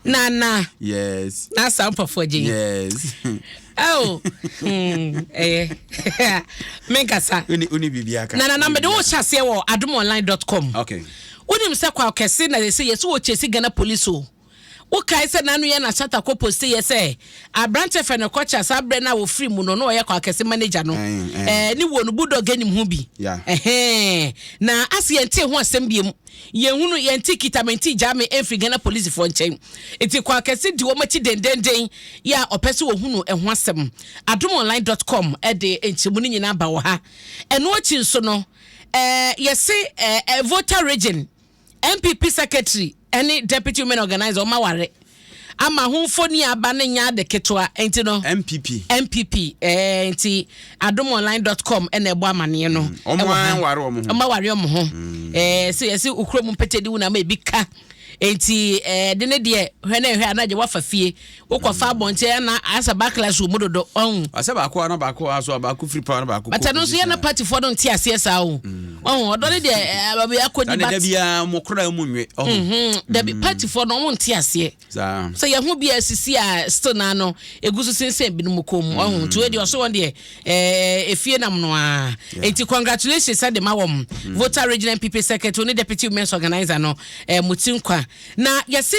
Nana. Yes. Na sample for G. Yes. Oh. Menkasa. Uni bibiaka. Nana number do chase wo adomonline.com. Okay. Unim se kwa kese na say yes wo chase Ghana police o. Wo kai se nanu ye na chata ko post ye say abrante fe no kocha sabre na wo free mu no no ye kwa kese manager no. Ni wo no budo ganim hu bi. Na asi ente ho asem biem. Ye hunu ye enti kitamenti jame enfri Ghana police for nchen. Enti kwa kese di wo machi dendenden ya opese wo hunu ho asem. adomonline.com de enchemu ni nyina ba wo ha. Eno achi nso no yesi voter region MPP secretary any deputy women organizer ma ware ama humfoni aba ne nya de ketwa enti no MPP enti adomonline.com ene ebo amane no omo ware omo ho so yesi ukrom mpetedi wu na ma ebika enti de ne de hwe anaje wafa fie wokofa abonche na asa backlash wo mudodo asa ba ko na ba ko aso ba ko free power na ba ko but no so na party for don tia asa o odo ne de ba be akodi bat na bia mo kora mu nwe da be party for no won tia ase so ye ho bia sisi a still na no egusu sensen bi no kom to e de so won de efie nam no a enti congratulations at the mawom voter regional MPP secretary ne deputy women's organizer no mutinkwa na yesi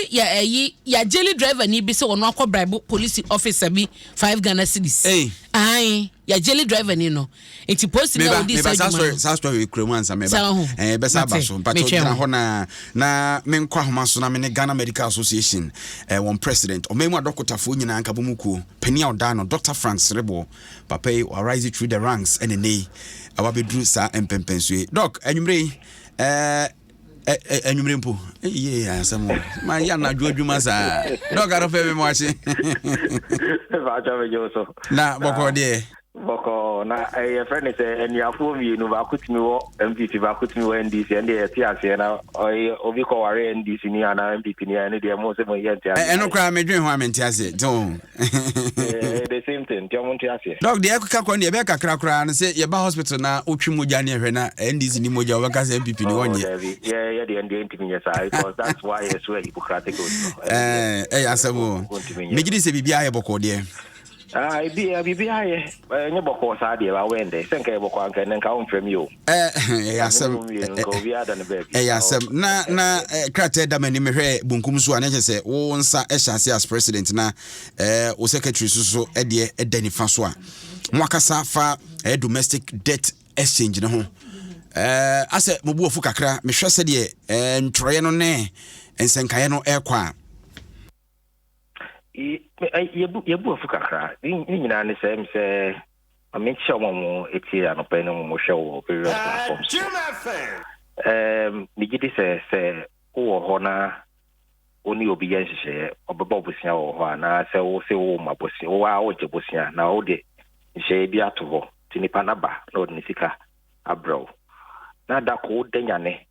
ya jelly driver ni bi se wono akọ bribe police officer bi 5 Ghana cedis ai ya jelly driver ni no enti post na odi sa story kremu ansa meba besa baso but na ho na menkwa homa so na me ne Ghana Medical Association one president o memu adokotafo nyina anka bomukuo pani oda no Dr. Frank Rebo papa I rise through the ranks and nei awabedru sa empempensue doc anwumre enyumre mpo asamo ma ya na adwuma sa doc arofe me mo ache ba cha me jo so na boko de boko na e friend say eniafo mi no ba kutimi wo MPP ba kutimi wo NDC and e ti ase na obi ko ware NDC ni ana MPP ni ani de mo se mo yenti ase eno kra me dwen ho amenti ase don the same thing ti mo nti ase doc de ekaka ko ne e be kakra kra na se ye ba hospital na otwi moja ne ehwe na NDC ni moja wo ka se MPP ni wonye yeah the NDC ni yes because that's why it's very hypocritic asemo me gidi se bibia ye boko de bibi aye nye boko sa de ba wende senka e boko anka nka on fam yo yasem yasem na krate da mani mehwe bunkum so ane se wo nsa e hyase as president na wo secretary so e de edani fa so a mwakasa fa domestic debt exchange ne ho ase mobu ofu kakra mehwe se de ntroye no ne ensenkaye no ekwa yebu afukakra ni nyina ne se amenchi omo eti anopa ne mo hwe wo various platforms nigidi se wo ho na oni obi yan hye obeba bosia wo ho na se wo mabosia wo a wo je bosia na wo de hye bi ato ho tinipa na ba na odni sika abro na da ko danyane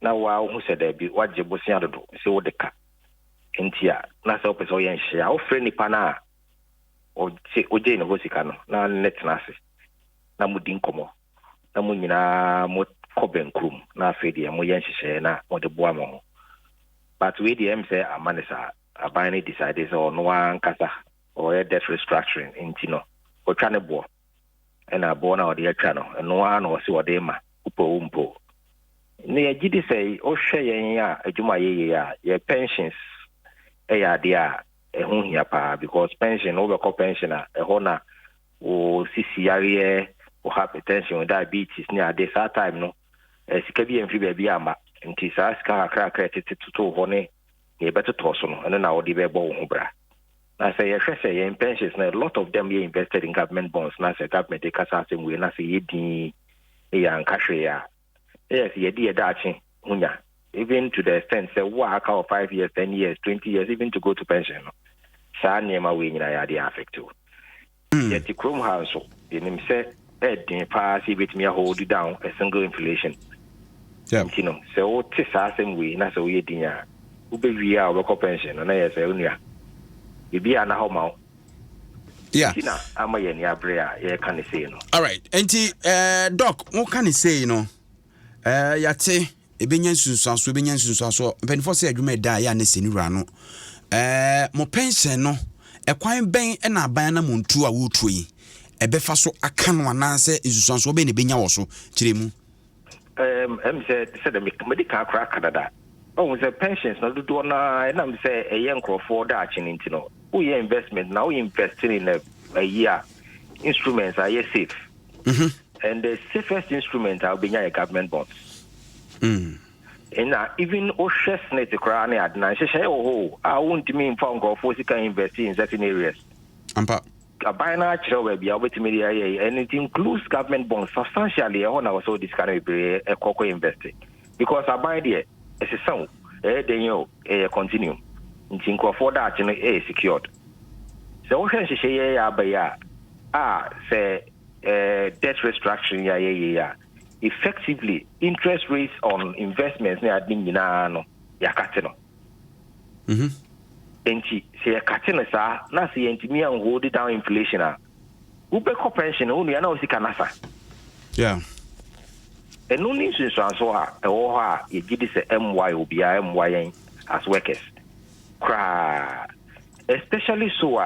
na wa hu se da bi waje bosia dodo se wo de ka entia na se opeso yen hia o frɛ nipa na o je no hosika no na net na se na mudi nkomo na mo nyina mo koben krum na afedi mo yen hye na mo de boa mo but we the say amanesa abani decide so no one kasa or debt restructuring intino o twa ne bo na bo na o de atwa no no one no se o de ma umpo ne yagidi say o hwe yen ya adwuma ye pensions ya dia ehun hia pa because pension over pension ehona o sisiare o hypertension diabetes ni ade sa time no sika bi enfi ba bi ama nti sa sika akra to ho ne e beto to so no na o di be bo ho bra na say ye hwese ye pensions na a lot of them ye invested in government bonds na say government dey kasa asem we na say ye din e ya nkahwe ya yes ye di e dachi hunya even to the extent say work out 5 years 10 years 20 years even to go to pension sa niema we nyina ya dey affect you yet the chrome house so enim say din pa see bit me hold down a single inflation you know so what is asem we na so we din ya ube wi a we pension na yes e onua bibi ana ho ma yeah tina ama ye ni abre a ye kan say no all right enti doc what can you say no yate ebenya nsunsuaso penfo say adwuma da ya na senura no mo pension no ekwan ben na aban na montu a wotuo yi ebefa so aka no ananse nsunsuaso be ne benya wo so kiremu said the medical crack Canada. Oh, the pensions no do na and I'm say a young for that in no. We investment now investing in a year instruments are safe. And the safest instrument are being a government bonds. And even Oshas net the crown at oh, I won't mean found go for invest in certain areas. A binary will be able to media and it includes government bonds substantially on our so this kind of a cocoa investing. Because I buy there as a sound, then you continue. In think for that secured. So what say debt restructuring effectively interest rates on investments near Dinginano Yakatino. Enti say Katina sa na say enti me and hold it down inflation who be pension only na o sika nasa. Yeah. And no need to so you give this MY obia MY as workers. Especially so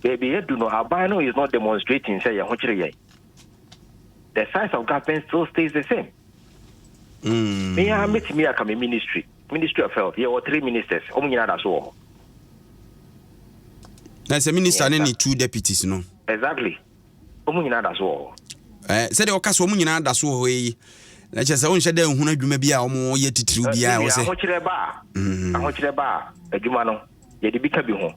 baby you do know Abano is not demonstrating say the size of government still stays the same. Me I met me a ministry of health. There were 3 ministers. That's all. That's a minister and 2 deputies, no? Exactly. That's all. Said the Ocas woman that's all way. Let's just own shadow who may be our more yet to be our say. I want you to bar. A Jumano, yet the big home.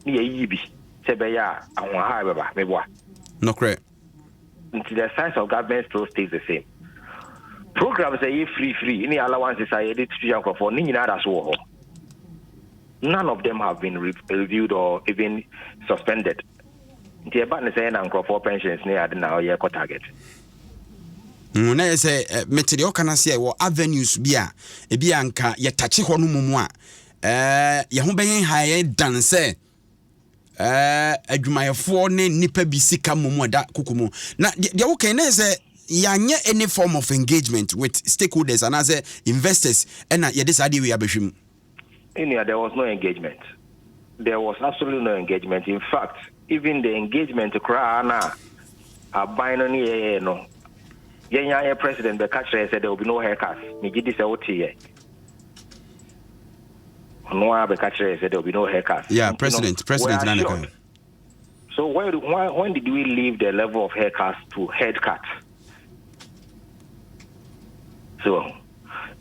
Near Yibi. Sebaya, I want high, maybe what? No correct. Until the size of government still stays the same. Programs are free. Any allowances are added to young for Nina war. None of them have been reviewed or even suspended. The abandon say for pensions near the now year target. Na say material can say what avenues bia e bia nka ye tachi ho no mumu a ye ho ben higher than say adwumayefo ne nipa bi sika mumu da kukumu na de wo kan na say yanye any form of engagement with stakeholders and as investors and ye decide we abehwem. There was no engagement. There was absolutely no engagement. In fact, even the engagement to cry a binary no. Yenya president the catcher said there will be no haircuts. Me give this out here. No, the catcher said there will be no haircuts. Yeah, President Nanakan. So when did we leave the level of haircuts to head cut? So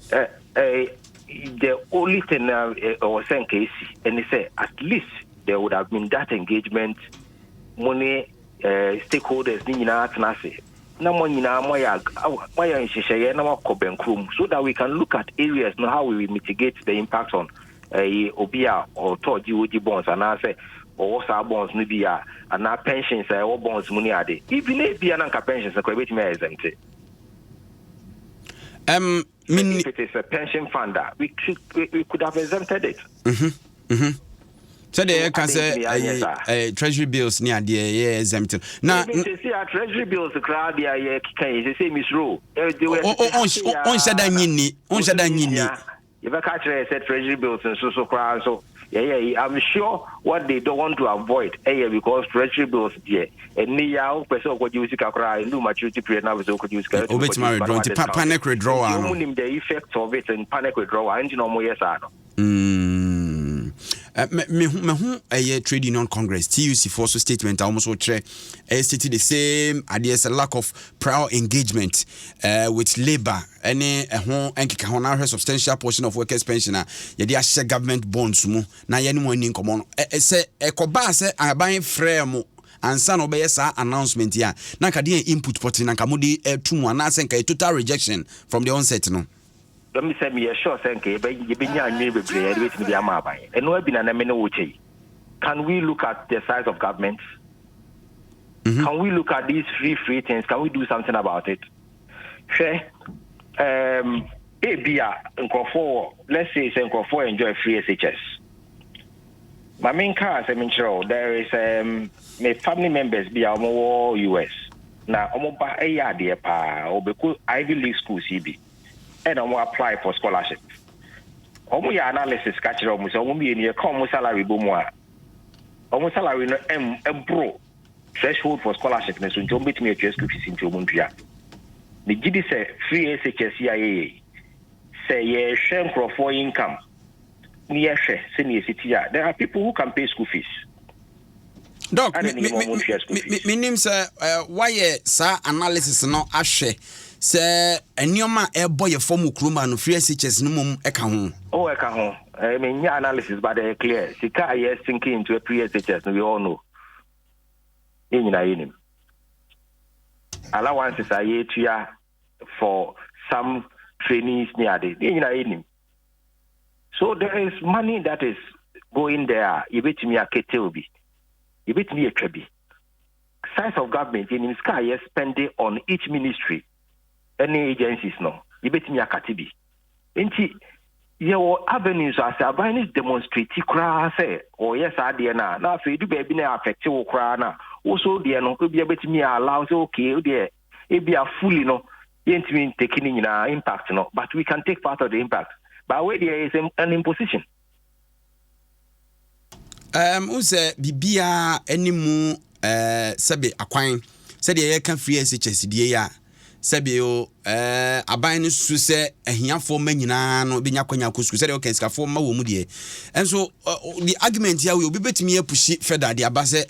the only thing I was saying, Casey, and they say at least there would have been that engagement, money, stakeholders, so that we can look at areas and how we mitigate the impact on Obia or GOG bonds and I say or our bonds maybe and our pensions or bonds money are they even if the pensions are quite exempt. If it is a pension fund, we could have exempted it. So they can say treasury bills near the exempted. Now, see our treasury bills, the crowd, the same is rule. On said if I catch said treasury bills and so crowd, so I'm sure what they don't want to avoid, because treasury bills, and now person what you see cry and do maturity period now so could use panic withdrawal. The effects of it and panic withdrawal, and you know more yes I know. A trade union congress TUC for so statement almost stated the same ideas, a lack of prior engagement with labor any a substantial portion of workers pensioner ye share government bonds mu na ye no any common say e koba say aban frame and son obey sa announcement ya na ka dey input pot na ka mudi tumu na say ka total rejection from the onset no. Let me say me sure thank you be nya nwe bebre e wait me dey amaban e no abi na na me no woche. Can we look at the size of government? Can we look at these free things? Can we do something about it? Sure. Abia nkofo, let's say nkofo enjoy free SHS. My main car as there is my family members be omo US. Na omo ba eya de pa obeku Ivy League school CB. and I'm apply for scholarship. Omu ya analysis catch omu so omu ye come salary bomu omu salary no bro threshold for scholarship na so nti omu betimi atwa school fees nti omu ndua the gidi say free SHS ya say ye share for income ni ye hwe se ni city ya there are people who can pay school fees. Doc, meaning sir, why sa analysis no ahwe say enioma ebo ye form ukruma no free SHS no mum eka ho. Oh, eka ho. I mean, your analysis but they clear. Sika yes sinking into a free SHS, we all know. Yenyina allowances are yetua for some trainees near the yenyina. So there is money that is going there. You bet me a keteobi. You bet me a trebi. Size of government in sky yes spending on each ministry. Any agencies no. You bet me a katibi. Enti your avenues as a binary demonstrate kra say or yes idea na fe do baby na affect you kra na also there no could be a bit me allow say okay there e be a fully no yentimi taking in impact no but we can take part of the impact but where there is an imposition. Use bibia animu sebe akwan said ye can free SHS die ya sebe o aban no su se ahiafo manyina no benya kwanya kosku said okay skafo ma wo mu die enso the argument here we obi betimi apushi feda de abase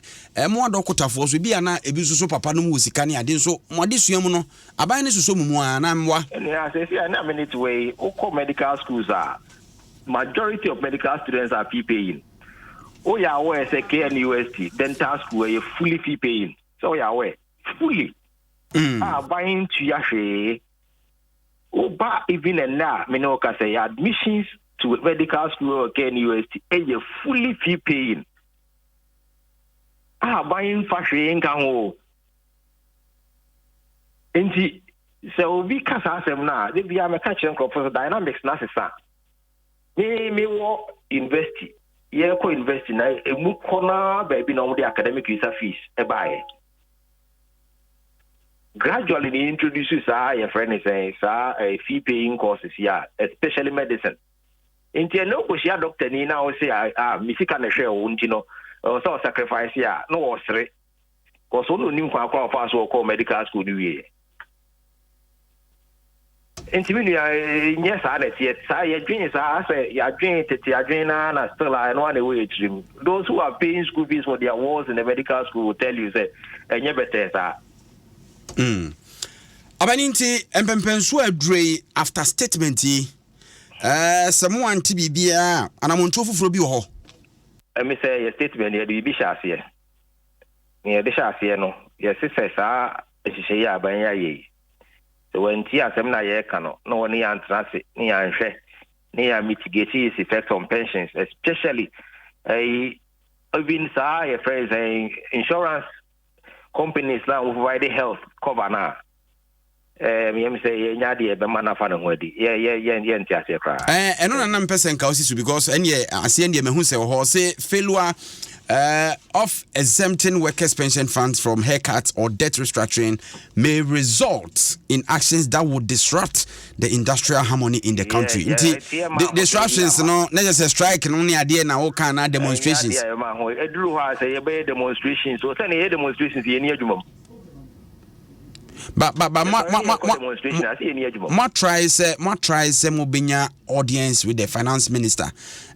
mo adokotafo so bia na ebi so papa no mu sika ne ade so mo ade suam no aban no so mu na mwa yeah say na minute way o medical schools are majority of medical students are fee paying. Oh yeah, where say KNUST dental school are fully fee paying. So yeah, where fully buying to yashe. Oh, but even now, me no can say admissions to medical school or KNUST are fully fee paying. Buying fashion can go. And so we can say now, they be a catching for dynamics necessary. Me wo invest. Ye ko invest na emu kona baby na the academic visa fees e buy gradually they introduce your friend is saying a fee paying courses here especially medicine into no ko share doctor ni na o say misika na share o ntino so sacrifice here no was re cause no nim kwa kwa so call medical school ni intimini yes yet say dream say ya dream na still I know way dream those who are paying school fees for their wards in the medical school will tell you say enye better sir abaninti empempenso adrei after statement someone to be bia anamonto fufuro bi ho me say your statement here bi shase here de shase no yes say sa ehihye ya ban ya ye when tia semna ye kano no one yan transit ni yan hwe ni yan mitigate its effect on pensions especially even say phrase insurance companies now provide health cover na me say nya de be mana fa no hodi ye ntia se kra eno na nam person ka osisu because enye ase enye mehu se ho say failure of exempting workers' pension funds from haircuts or debt restructuring may result in actions that would disrupt the industrial harmony in the country. The disruptions, no, not just a strike, and only idea now, kind of demonstrations. Demonstrations, so any demonstrations in but more try say mobinya audience with the finance minister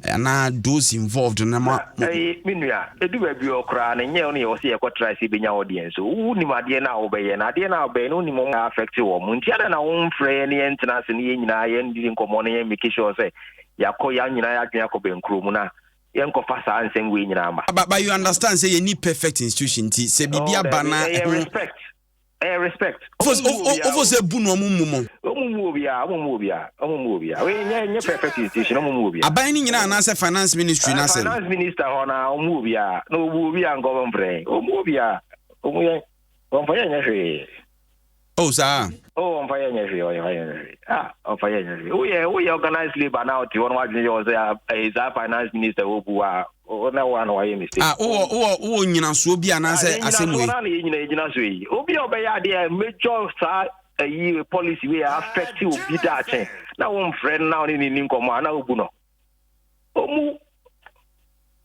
and those involved na minua edu ba bi okra na nye oni o se e try say benya audience wo ni made na obeye na ade na obeye no ni mo affect wo mu ntia na wo mfre ne entina se ne nyina ye ndi nkomo ne ye make sure say yakoya nyina ya dwen akọ benkro mu na ye nkofa sa ansem we nyina ma but you understand say you need perfect institution ti say bibia bana respect. Ofo se bu no omumu obia. We nye perfect institution omumu aban ni nyina na say finance ministry na say finance minister ona omumu bia no obu bia ngom mfre omumu bia omuye onfaya nya hwe oh sir onfaya nya hwe onfaya nya hwe we organize labor now ti won wa dwen yo say is a finance minister obu a na one why mistake o nyina so bia na say asemwe na nyina so yi obi obeya de major sa policy we affect you bi da chen na wo friend na ni nkomo na obu no omu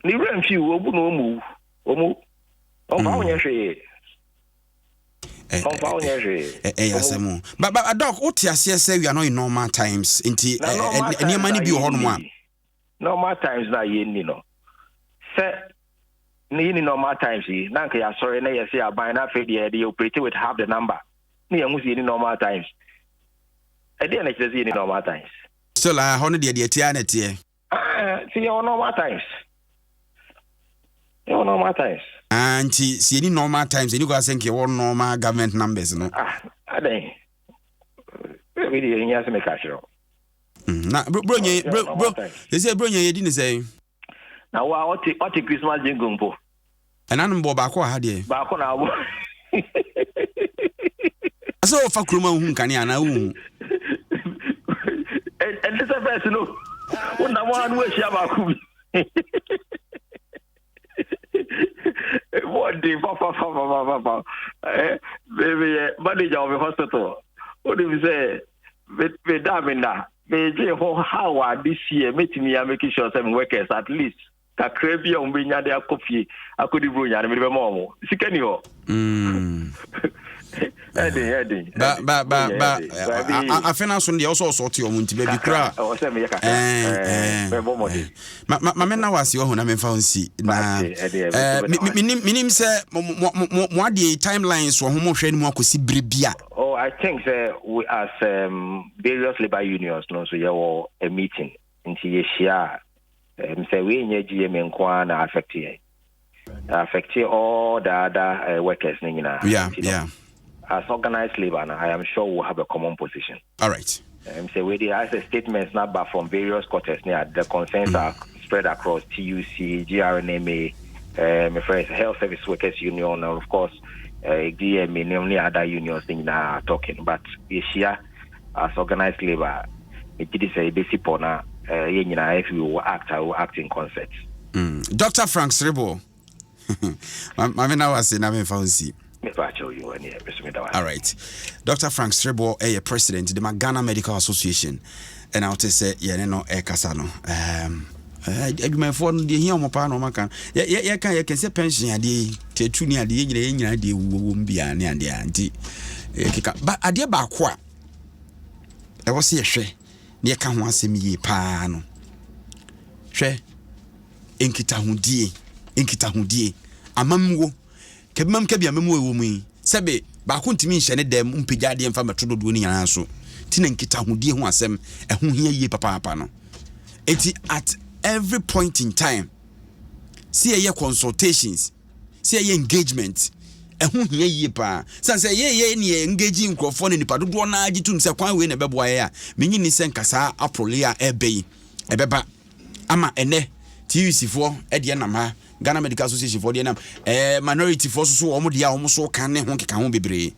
ni remfi obu no omu on va onye hwe yasemu but doc what you say we are not in normal times inti any money be ho no normal times na ye ni no say ni normal times na nka ya sorry na ye say aban na fe dey operate with half the number ni ya ngusi ni normal times e dey na say ni normal times still ho no dey tia na tie see normal times normal times anti see any normal times any go think you normal government numbers no adai we dey nya se me ka shiro na bro you say bro ye di ni say na wa oti Christmas jingle mpo enan mbo ba ko ha de ba ko na wo aso fa kroma hu kan ya na hu Elizabeth no wona mo anu ehia ba ku what the papa baby manager of the hospital what do you say with damina me je ho how this year metimi ya make sure some workers at least ka krabia umbenya de akofie akodi bro nya me be mo sikani ho Eddie. Ba afena so dey also sort your munti baby kra. O se me yaka. Ma me na wase ho na me fa onsi na minim se mo ade timelines wo ho mo hwe ni mo akosi brebia. Oh, I think we as various labor unions no so you a meeting into ye share say we nya GM nko na affect all the other workers ni na. Yeah. As organized labor, I am sure we'll have a common position. All right. So we have a statements now back from various quarters. The concerns are spread across TUC, GRNMA, Health Service Workers Union, and of course, DMA, many other unions are talking. But this year, as organized labor, it is a basic pona. If we will act, I will act in concert. Dr. Frank Srebo. I now was in Fancy. All right. Dr. Frank Srebo, president of the Ghana Medical Association, and I'll say, Kasano. My phone, the here, Mopano, Macan. You can say pension, the tunia, the won't be an auntie. But I dear Bakwa. I was here, she near can once see me pano. She Inkitahudi, Amamu. Kebam kebia memo ewumi sebe ba ko ntimi nhye ne dem mpejade emfa metodo do ni yana so tina nkita hodie ho asem ehun hia yie papa no eti at every point in time see ye consultations see ye engagement ehun hia yie pa sanse ye ni engage nkrofo ne nipa dodo na agitum se kwan we na beboa ye a menyi ni sen kasa aprolia ebeba ama ene TUC fo ede nam ha Ghana Medical Association for the minority forces so omo dia omo so kan ne ho keka ho bebre.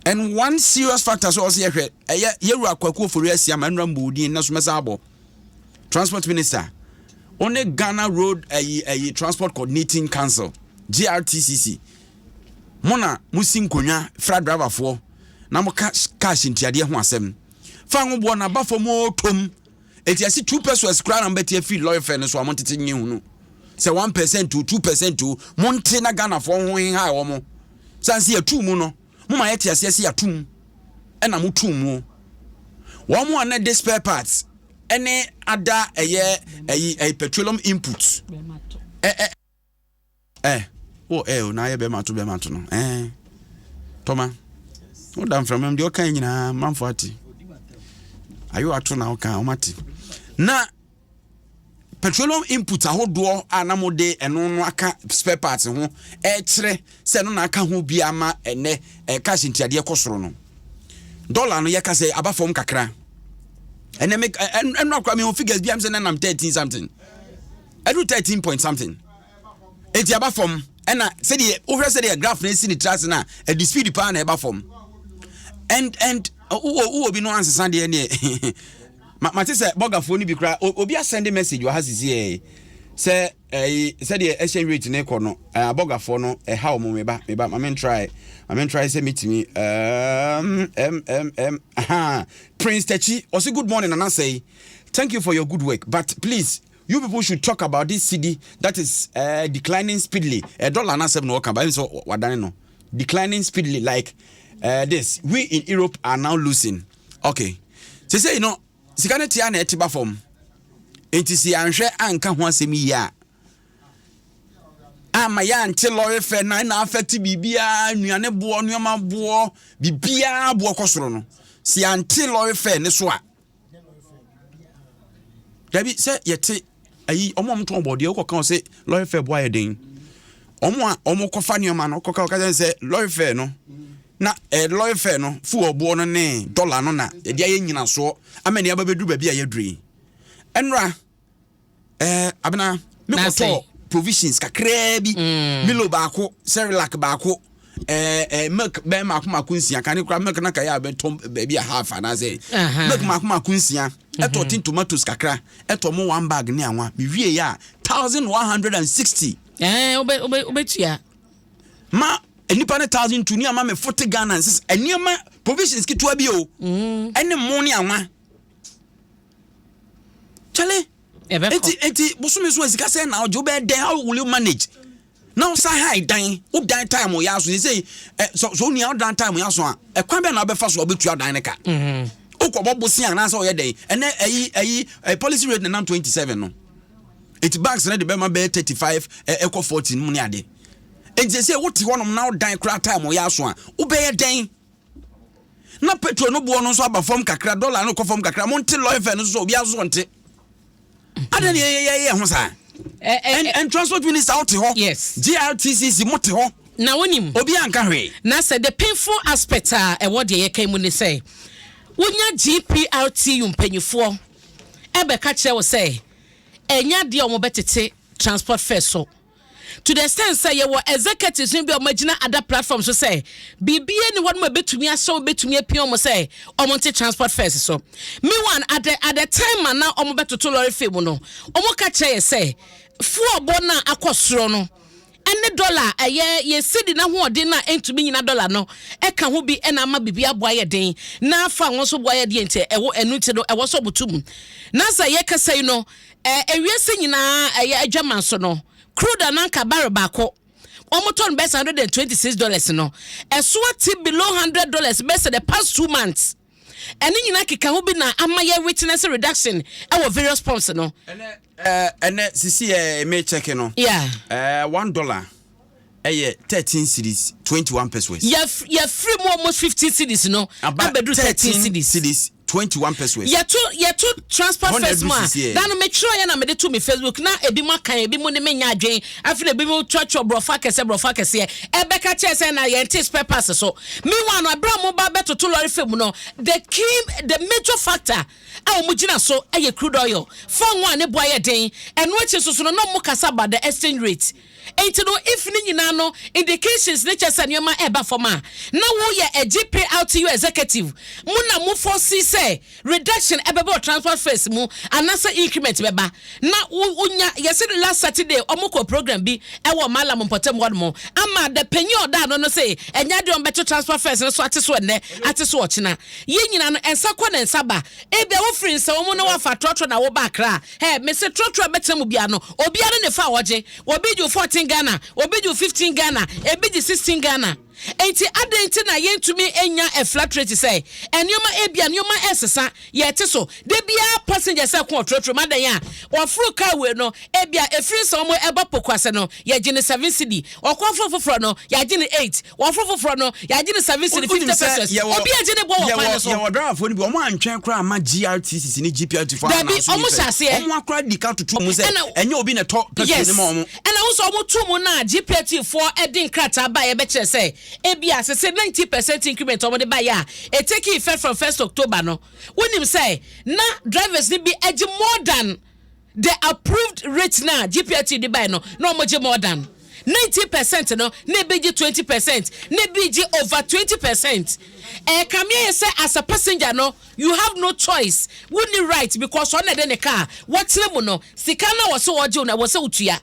And one serious factor so also ye yeru akwaku for asia manura mbodi na so mesabo transport minister on the Ghana Road a Transport Coordinating Council GRTCC mona musim konwa fra driver for na mo cash ntiade ho asem fa ngo bo na ba fo mo tom etiasi 2% kra na mbeti fi lawyer fair so amontete nyi hu no say 1% to 2% to monte na Ghana for ho hin ha wo mo sanse ya tu mu no mo ma yete ase ya tum e na mo tum mu wo mo na the spare parts any other petroleum input na ye be mato no toma o dan from am de o kan nyina manfo ati ayo ato na o kan o mati na petroleum input ahodo anamode eno no aka spare parts ho kire se no na aka ho bia ma ene cash ntiade kosoro no dollar no ye ka se abafom kakra ene make eno akwa me figures bia am se na nam 13 something edu 13 point something enti abafom ena se de ohwe se de graph na si ni trust na e speed pa na abafom and obi no answer de ne Matisse Bogafoni be cry. Obi a send a message. You has here. say said the exchange rate in econo aboga for no how mo meba I mean try say meet me Prince Techi also good morning and I say thank you for your good work, but please you people should talk about this CD that is declining speedily. $1.07 no can buy so what no declining speedily like this. We in Europe are now losing. Okay, so say you know sikaneti ana etiba form enti si anhwe anka ho asemi ya ama ya nte lorry fare na affect bibia nuane bo nuama bo bibia bo kosoro no si anti lorry fare ne so a dabi say yete ayi omom to obodi o kokan say lorry fare bo ayeden omo kofa nuama no koka say lorry fare no na lorry fare no fu obo no ne dollar no na e dia ye nyina so amani ababedu ba bia ye duri enra abena me ko provisions kakra bi milo baako Cerelac baako milk be makunsia kan kura milk na kaya be tom baby a half and say milk makunsia eto tin tomatoes kakra eto mo one bag ne anwa me wie ya 1160 obetua ma enipa ne 1002 ni ama me 40 Ghana sis eniema provisions kitua bi o ene mo ne anwa chale eti busumi so ezika say now you be there, how will you manage now say high dan u dan time o ya so say so ni dan time ya so a kwan be na be fa so obetua dan ne ka ukobo busi ana say o ye den ene ayi policy rate na 27 no it banks na de be ma be 35 equal 14 mu ni ade enti say what honom now dan kra time o ya so a u be ye den na petrol no bo no so aba form kakra dollar no ko form kakra mo nte loy fe no so obi azo nte adan ye ho sa and transport minister out here. Yes. GRTCC mote ho. Na wonim. Obi anka hwe. Na say the painful aspect e what ye kan mu ni say. Wonya GPRT yumpanyifo. Ebe ka kire wo say. Enya de omo betete transport fare so. To the extent say ye wo executives bi omagina other platforms so say bibie ni wonu betumi aso betumi apia omo say omo nte transport fares so me one at the time na omo betoto lorry fare mu no omo ka kire say fu obo na akosoro no ene dollar ye sidi na ho ode na entumi nyina dollar no e ka ho bi e na ama bibia boa ye den na afa won so boa ye de ente ewo enu ti no ewo so butum na say ye ka say no ewiese nyina adwaman so no crude ananka barrel bako omoton best $126 no eswati below $100 best the past 2 months eni nyina keka ho bi na amaye witness reduction our various pumps no ene sisi me check no yeah $1 13 cedis 21 pesos yeah free more almost 15 cedis no abedu 13 cedis 21 pesos. Yeah, two transport first man. Then make sure you na me to me Facebook na ebi makan ebi mo ne menya adwen. Afile ebi mo church brofa kese. Ebeka chese na ye ntis purpose so. Me one abra mo ba beto to lorry fam no. The major factor a mo gina so e crude oil. Fon one ne boy den. And which is so no mo kasa ba the exchange rate. Enti no if ni nyina no indications nature sanyoma eba forma na wo ye a GP out to you executive mu na mu foresee say reduction ebeba transport fares mu anasa increment beba na unya yesi last Saturday omoko program bi e wo mala mpotem wodmo ama the penny oda no say enya de on beto transport fares so ate so ne ate so ochina ye nyina no ensa kwa na ensa ba ebe wo free nsa wo mu no wa fa trotro na wo ba kra he me se trotro betem bia no obi ara ne fa woje obi ju 14 Ghana, obi ju 15 Ghana, ebi ju 16 Ghana. Enti adenti na yentumi enya a flat rate say enyoma ebia nyoma esesa yete so de bia passenger say ko trotro madan ya ofuru car we no ebia efiri so mo eba pokwase no ye gine 7 cedi okofo foforo no ya gine 8 ofuru foforo no ya gine 7 cedi 50 pesos obi agine bo wo kwan so ye wodra afo ni bi omo antwen kra ma GRTCC ni GPRT for na so omo sase omo akra di ka tutu mu say enye obi na to petrol ni mo omo ena wo so omo tu mu na GPRT for edin krata ba ye be kire say ebia say 90% increment on the buy ya it take effect from 1st October no when him say na drivers need be more than the approved rate now GPRT the buy no more than 90% no ne beji 20% ne beji over 20%. Come here say as a passenger no you have no choice. Wouldn't right because on the car what's the no sikana was so ojuna was so utuya.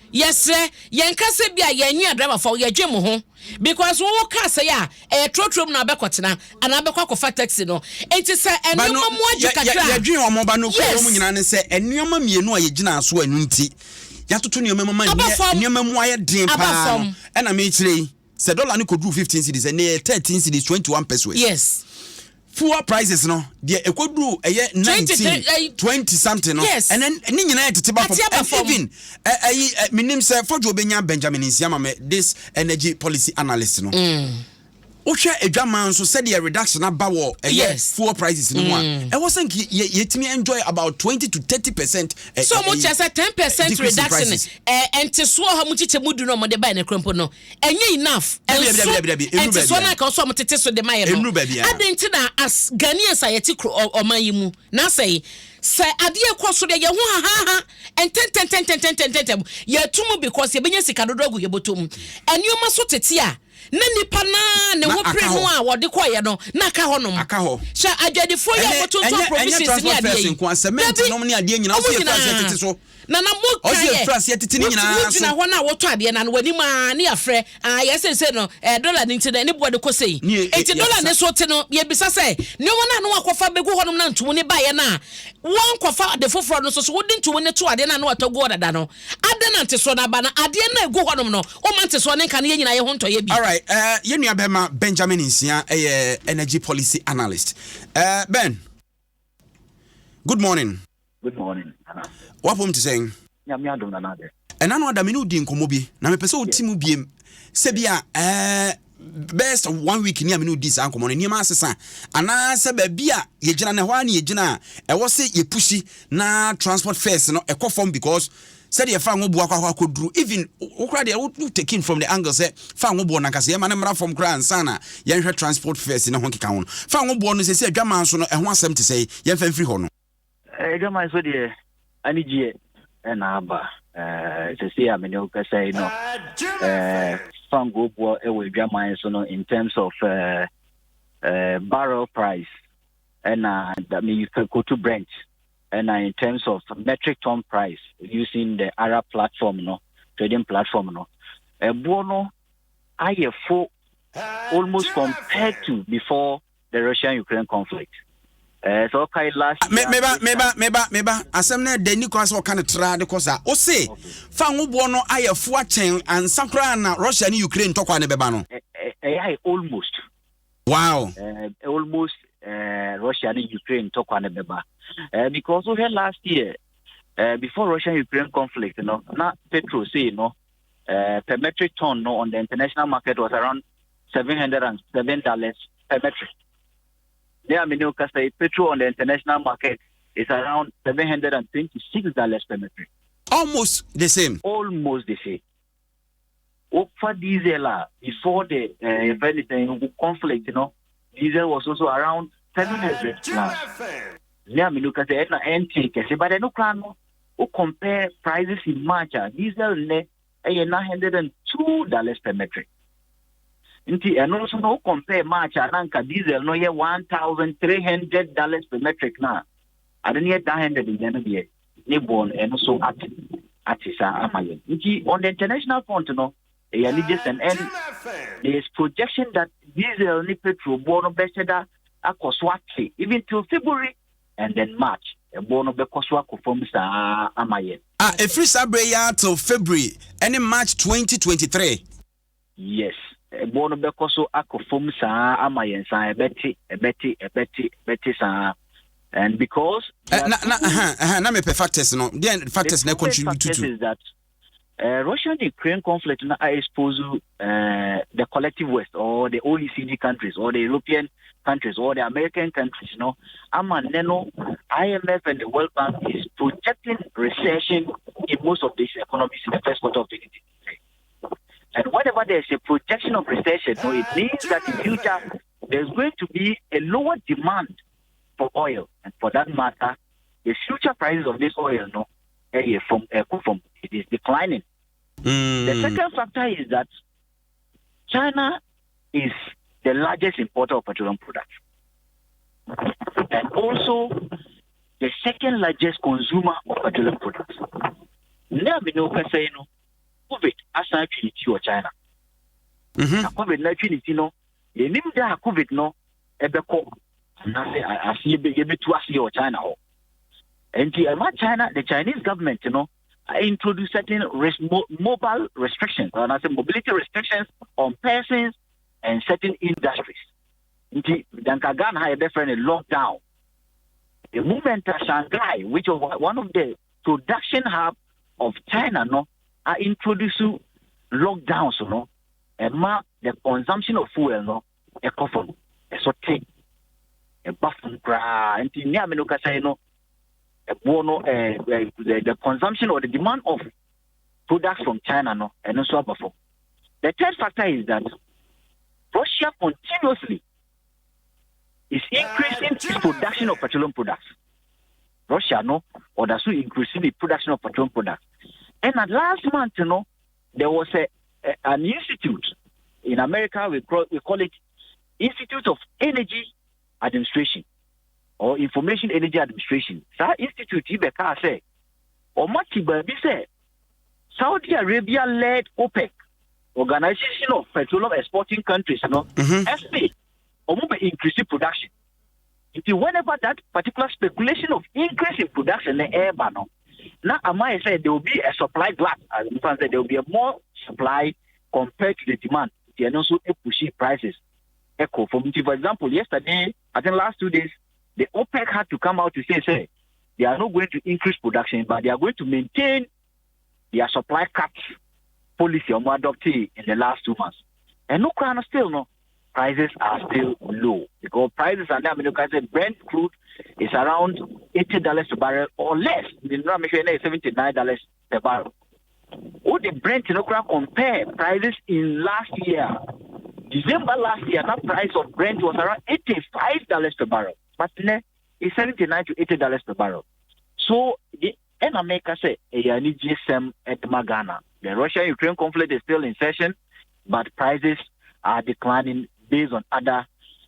Yes sir yenkase bia yenyi driver for ye dwem ho because wo ka say a trotrom na abekotena ana abekwa kofa taxi no enti say enuma mu aju kakra ye dwen omo ba no ko mu nyina ne say enuma mienu a ye gina so anu nti ya toto ne mama enuma mu aye den pa no na me kire say dollar ni ko do 15 cedis and 13 cedis 21 pesos. Yes. Fuel prices no de ekodu eye 20 something no yes. And then ni nyina tete ba from even minim say Fojo Benya Benjamin Nsiama me this energy policy analyst no Osha edwaman so said the reduction about yes. Fuel prices no more. I wasn't yetimi enjoy about 20 to 30%. So much as a 10% reduction. And to so how much you mudu no mo de buy na krempo no. Enye enough. And so na ka so mo tete so de maye no. Adenti na as Ghanaians ayeti oman yi mu. Na say ade ekoso de ye ho ha and 10 ye tumu because ye benya sika dodo agu ye botom. Enioma so tete a na nipa na ne wo pre no a wode koye no na ka ho nom aka ho sha adwadefo ye boto so provisions ni ade yi cement nom ni ade nyina so ye France tete so na mo ka ye France ye tete ni nyina so na ho na woto ade na wani ma ni afre yes say no dollar ni nti ne bo de ko sei enti dollar ne so te no ye bisa say ne wona no akofa begu ho nom na ntumu ne ba ye na won kofa de foforo no so wodi ntumu ne to ade na no watogo odada no ade na nte so na ba na ade na egu ho nom no o ma nte so ne kan ye nyina ye ho nto ye bi. Yenu abema Benjamin Nsia energy policy analyst. Ben. Good morning. Good morning. What am to saying? Yeah, me Adom na de. And I know that me no di nkomo bi. Na me pese o timu biem. Se bia best of 1 week ni amenu di san nkomo ni ma asesa. Ana se ba bia ye gina na hwa na ye gina e wo se ye pushi na transport fares no e form because said ye fa ngo bua kwa koduru even ukra de you taking from the angle say fa ngo bua na kase ye ma na mra from kra ansana ye hwe transport fares no ho keka ho fa ngo bua no se adwaman so no e ho asem te say ye fa mfiri ho no adwaman so de ani gie na aba se say amene o kase no fa ngo bua e we adwaman so no in terms of barrel price and that mean you can go to Brent. And in terms of metric ton price using the Arab platform, trading platform, bono I full almost compared to before the Russian-Ukraine conflict. So okay, last meba asem na dani kwa so kan tra de kosa o se fa ngo bono I full chen and sankra na Russia and Ukraine tokwa ne beba no almost wow almost Russia and Ukraine tokwa ne beba. Because we had last year, before Russia-Ukraine conflict, not petrol, say, per metric ton, on the international market was around $707 per metric. There, I mean, say petrol on the international market is around $726 per metric. Almost the same. Almost the same. For diesel, before the conflict, diesel was also around $700. Yeah, me look at the NT, but I no plan who compare prices in March. Diesel ne $902 per metric. And also no compare March and diesel no $1,300 per metric now. I don't need 900 in the end of the year. Nibon and also at Amayan. On the international front, and there's projection that diesel ni petrol born better akoswati even till February. And then March, a bono bekoswa from Amayen. A free sabre till February, and in March 2023. Yes, a bono bekoso akofum sa Amayen sa Betty sa. And because na me factors no, the factors na contribute to is that Russia-Ukraine conflict na expose the collective West or the OECD countries or the European countries or the American countries, IMF and the World Bank is projecting recession in most of these economies in the first quarter of 2023. And whenever there's a projection of recession, it means that in future there's going to be a lower demand for oil, and for that matter, the future prices of this oil, it is declining. The second factor is that China is the largest importer of petroleum products and also the second largest consumer of petroleum products. Now we know say no COVID aside to China. COVID actually no you name that COVID no ebeko na say I see be to ask China ho. And China, the Chinese government, introduced certain mobile restrictions, and I say mobility restrictions on persons and certain industries. Then Ghana had a different lockdown. The movement of Shanghai, which is one of the production hub of China, are introducing lockdowns, and mark the consumption of fuel, a coffin, a sorting, a buffing cry, and Tinyaminoka say the consumption or the demand of products from China, and also before. The third factor is that Russia continuously is increasing its production of petroleum products. Russia, or that's increasing the production of petroleum products. And at last month, there was an institute in America. We call it Institute of Energy Administration or Information Energy Administration. That institute, Ibeka say, or Matiba say, Saudi Arabia led OPEC, Organization of Petroleum Exporting Countries, SP, or increasing production. Whenever that particular speculation of increase in production in the air ban, now I say there will be a supply glut. As there will be a more supply compared to the demand. And also pushing prices. Echo from, for example, yesterday, I think last 2 days, the OPEC had to come out to say they are not going to increase production, but they are going to maintain their supply cuts policy or adopted in the last 2 months. And no crown still prices are still low because prices are now. Brent crude is around $80 per barrel or less. The $79 per barrel. What the Brent compare prices in last year? December last year, that price of Brent was around $85 per barrel. But now it's $79 to $80 per barrel. So the America say a need GSM at Ghana. The Russia-Ukraine conflict is still in session, but prices are declining based on other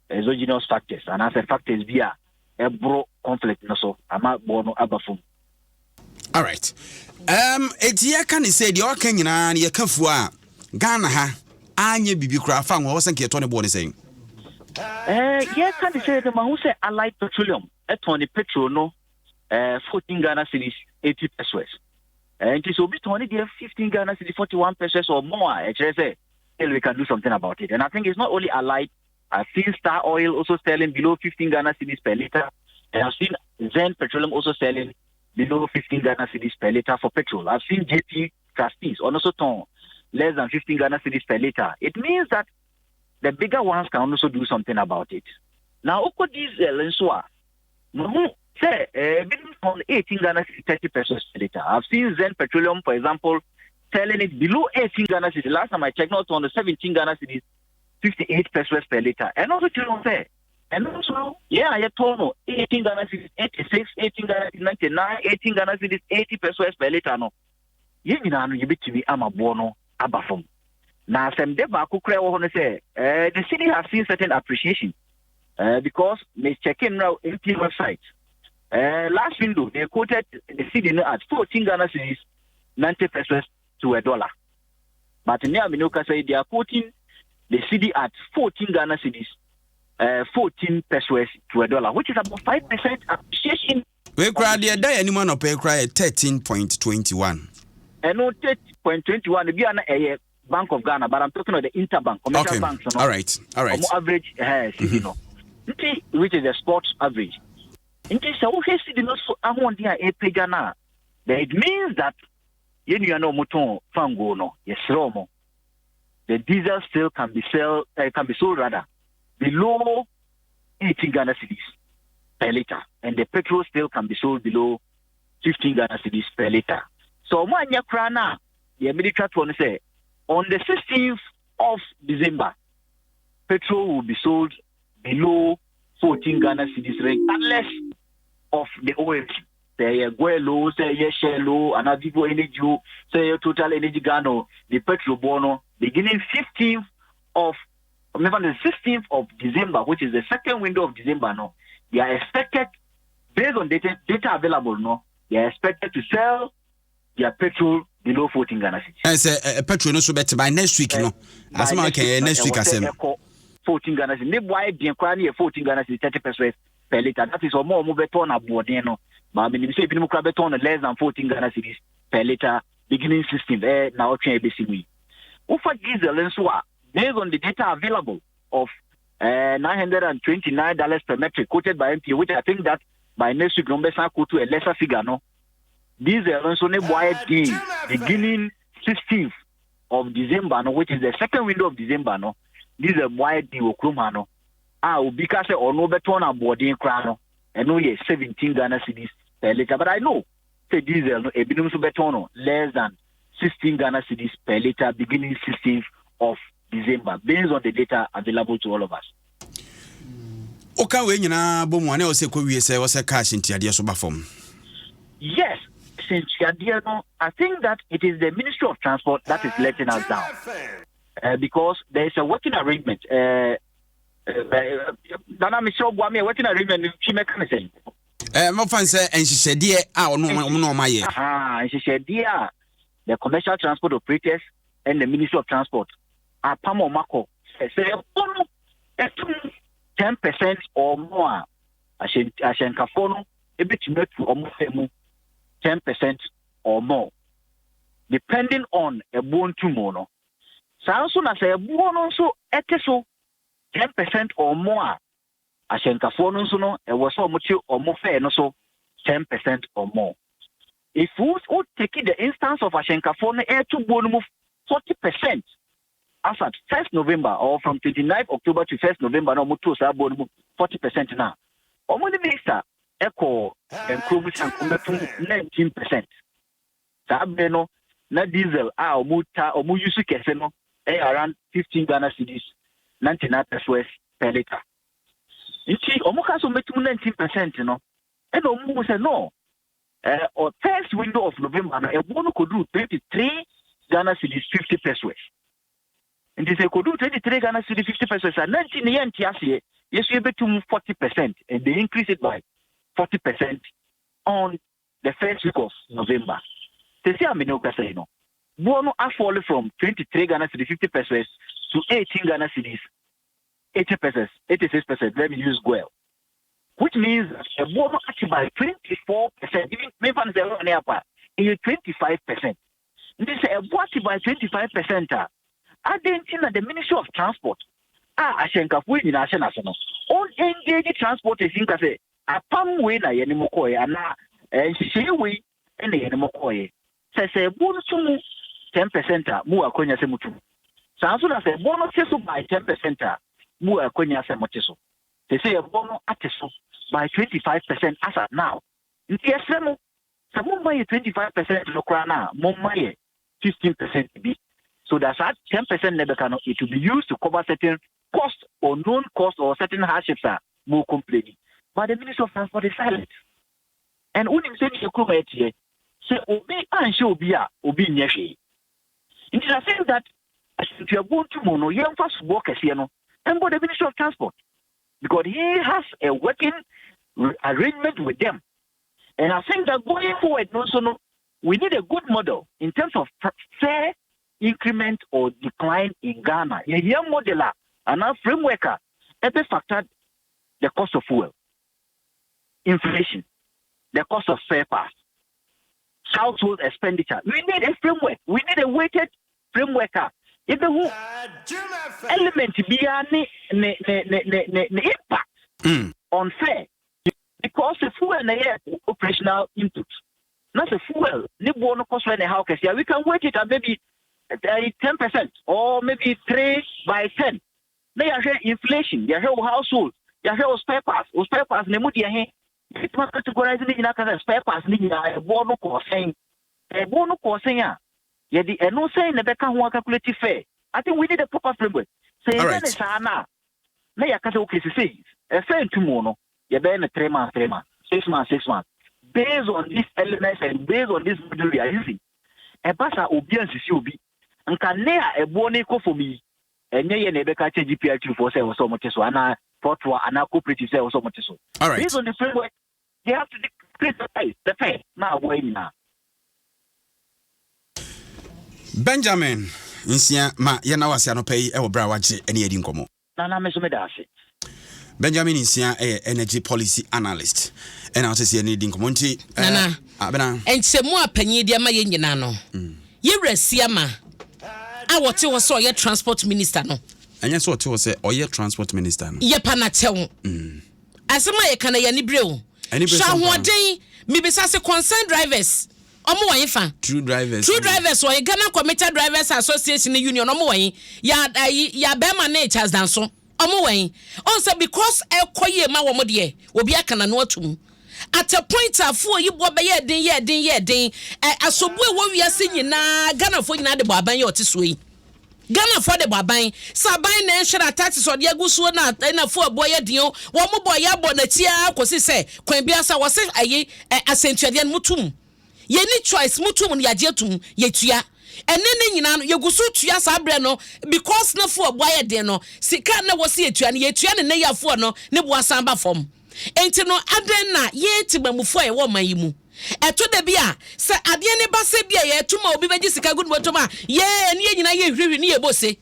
exogenous factors. And as a factors via a bro conflict, so I'm not born abafum. All right. It's here can say the Okanyana, your Kafua, Ghana ha, Anya Bibukra, Fang, or wasn't Tony Born saying. Yeah, can say the man who say I like petroleum, at 20 petrol, 14 Ghana cities, 80 pesos. And it will be 20 there, 15 Ghana cities, 41 pesos or more. Actually, say, we can do something about it. And I think it's not only Allied. I've seen Star Oil also selling below 15 Ghana cities per liter. And I've seen Zen Petroleum also selling below 15 Ghana cities per liter for petrol. I've seen JP Trustees also ton less than 15 Ghana cities per liter. It means that the bigger ones can also do something about it. Now, Oko diesel and so on. Say, on 18 Ghana cities, 30 pesos per liter. I've seen Zen Petroleum, for example, selling it below 18 Ghana cities. Last time I checked, not on the 17 Ghana cities, 58 pesos per liter. And also, you don't say. And also, yeah, I told you, 18 Ghana cities, 86, 18 Ghana cities, 99, 18 Ghana cities, 80 pesos per liter. No, you know, you bet me, I'm a bono, abafum. Now, some deba kukre want to say, the city has seen certain appreciation because they check in now MP website. Last window, they quoted the city at 14 Ghana cities, 90 pesos to $1. But now, Minoka say they are quoting the city at 14 Ghana cities, 14 pesos to $1, which is about 5% appreciation. We cried the day anyone of pay cry 13.21. And no 13.21, the Ghana Bank of Ghana, but I'm talking about the interbank, commercial okay. banks. All right. Average, which is the sports average. In case of city, so I want the pay Ghana. It means that you know moton fango no yes romo. The diesel still can be sold rather below 18 Ghana cedis per liter, and the petrol still can be sold below 15 Ghana cedis per liter. So manya krana the military one say on the 16th of December, petrol will be sold below 14 Ghana cedis range unless of the OMC. say Guelo, say Shelo, and Vivo Energy, say Total Energy Gano, the petrol bono, beginning 15th of remember the 16th of December, which is the second window of December. No, they are expected based on data available. No, they are expected to sell their petrol below 14 Ghana cedis. And say petrol no so better by next week. No, as much next week. I say 14 Ghana cedis. They buy the inquiry 14 Ghana cedis 30% per liter. That is more better on a board. No, but I mean, say if you better on less than 14 Ghana cedis per liter, beginning 16th. Now change basically. Ufa diesel and so on. Based on the data available of $929 per metric quoted by MP, which I think that by next week, numbers are go to a lesser figure. No, these are also beginning 16th of December, no, which is the second window of December. No, these are wide deal. No, because or no better on a boarding crown, and only 17 Ghana cedis per liter. But I know say diesel no, a bit better less than 16 Ghana cedis per liter, beginning 16th of December, based on the data available to all of us. Okay, when you know, Bomwane or Seco, we say was a cash into the Soba form. Yes, since I think that it is the Ministry of Transport that is letting us down because there is a working arrangement. Dana Michelle Boame, working arrangement with Chimekanese. Mofan say, and she said, dear, no, my year. And she said, dear, the commercial transport operators and the Ministry of Transport. Pamo Mako say 10% or more. I shen kafono a bit to almost 10% or more, depending on a bone to mono. So soon as a bone also eteso 10% or more. I shen kafono sono a was so much or more fair no so 10% or more. If we would take the instance of a shenkafono air to bone move 40%. As at 1st November or from 29th October to 1st November, no more 40% now. Omoni minister echo and Krobus and 19%. Sabeno, na diesel, muta, or musu keseno, around 15 Ghana cedis, 99 pesos per liter. Inchi, Omokaso met 19%, you know. And Omu said no. Or first window of November, a bono could do 23 Ghana cedis, 50 pesos. And they say, could do 23 Ghana cedis, 50 pesos, and 19 years, yes, you bet to 40%, and they increase it by 40% on the first week of November. They say, I'm in Okasino. Bono are falling from 23 Ghana cedis, 50 pesos to 18 Ghana cedis, 80 pesos, 86%. Let me use well. Which means a bono actually by 24%, even maybe on the upper, is 25%. They say a bono by 25%. I didn't think that the Ministry of Transport, I think of winning national, all engaged transport is in Kase, a palm way, na Yenimokoy, and she way, and the Yenimokoy. Says a bonus to 10%, more Konya Semutu. Sansu as a bonus by 10%, more Konya Semotiso. They say a bonus atiso by 25% as at now. Yes, some money 25% locrana, more money 15% to be. So that's at 10% never cannot. It will be used to cover certain costs or known costs or certain hardships are more complaining. But the Minister of Transport is silent. And when you say you come here, say obey and show obi nyeshi. It is a thing that if you are going to mono, you first work as you know, and go the Minister of Transport because he has a working arrangement with them. And I think that going forward, also, we need a good model in terms of fair increment or decline in Ghana. A young modeler and a frameworker every factored the cost of fuel, inflation, the cost of spare parts, household expenditure. We need a framework. We need a weighted framework. If the element be an impact on fare, because the fuel and the operational input, not the fuel. We can weight it at maybe 10% or maybe 3 by 10. They are inflation. They are household. They are spare parts. Spare parts. They must it's not categorizing in a spare parts. A bono costing. A bono costing. Yeah, the no saying the Becca who calculate fair. I think we need a proper framework. Say, Sana. May I can okay to say a fair tomorrow. You bear 3 months, 6 months. based on these elements and based on this model we are using. A pasa obedience is obi. And can near a bonnet for me. And nay, never catch a GPL2 for sale so much so, and I fought for an cooperative sale so much so. All right. Based on the framework, they have to decrease the pay. Now, wait now. Benjamin, Insia, ma Yanawasi no pay our brawaji any edin como. Nana Mesomedasi. Benjamin Insia, energy policy analyst. And I'll say anything community. Nana, and some more penny, dear my Yanano. You rest, Siama. I want to saw your transport minister. No, and yes, what was say, or your transport minister. Yapanatel. As a my Canadian Brew. Shall one day, maybe such a concerned drivers. True drivers or a Ghana Committed Drivers Association Union ya bema natures than so also because a koye ma womodie obi aka na no atum at a point afo yi bo be ye den asobu e wo wiase nyina Ghana fo nyina de bo aban ye otiso yi Ghana for the baban saban na enhwere taxes or de agusuo na fo abo ye den wo mo boy abo na tia akosi se kwan bia sa wo se ayi asentuade mutum ye ni choice mutum ya jetum ye tua ene nyina no ye gusu tua sabre no because na fo boy den no sika na wo se ye tua ne ya fo no ne bo asan ba fom enti no aden na ye tibamufo ye wo man yi mu eto de bia se ade ne ba se bia ye tuma obi beji sika good botoma ye ne nyina ye hwehwe ne ye bose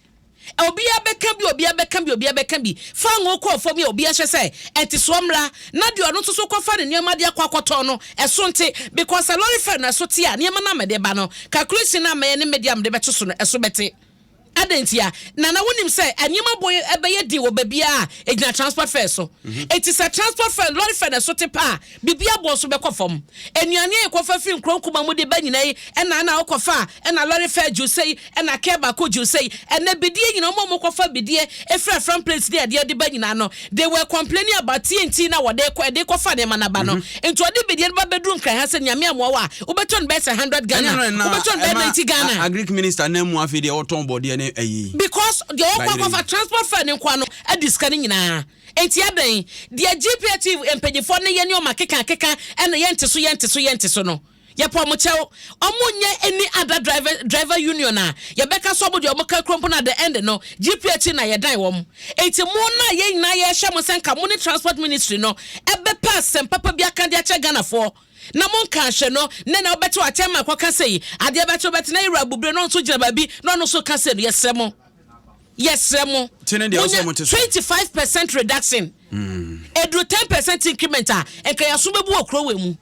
obi abeka bi fa ngo ko fo mi obi ahye se enti so mra na de ono so ko fa ne niam de akwakoto no eso nte because a lorry fa na so te a niam na mede ba no calculation na me ne medium de beto so no eso bete adentia na wonim say anyema boy ebeye di wo babia ejina transport fare so it is a transport fare lorry fare na so te pa bibia bo so be kofom enuane e kofa fi nkronkuma mu de ba nyina yi ena na okofa ena lorry fare ju sei ena keba ko ju sei ena bidie nyina mo kofa bidie efra from place de de ba nyina no they were complaining about TNT na wode kofa de manaba no ento de bidie ba bedru nkran ha se nyame amoa wa ubeton be 100 Ghana ubeton be 90 Ghana agric minister na mu afide oton body because the okwa transport fare nkwa no adiskani nyina enti adan the GPT empagifo ne ye ne o makeka ene yente so no ye po mo chew omunye any other driver union a ye beka so bo de omaka krompo na the end no GPT na ye dan wom enti mo na ye nyina ye hye mo senka mo ne transport ministry no ebe pass papa bia kan de ache Ghana for na mon kan hye no ne na obeto atema kwaka sei ade beto bet na ira bubre no so gina babi no so ka sei yesremo 25% reduction edu 10% increment enka yaso bebu okro we mu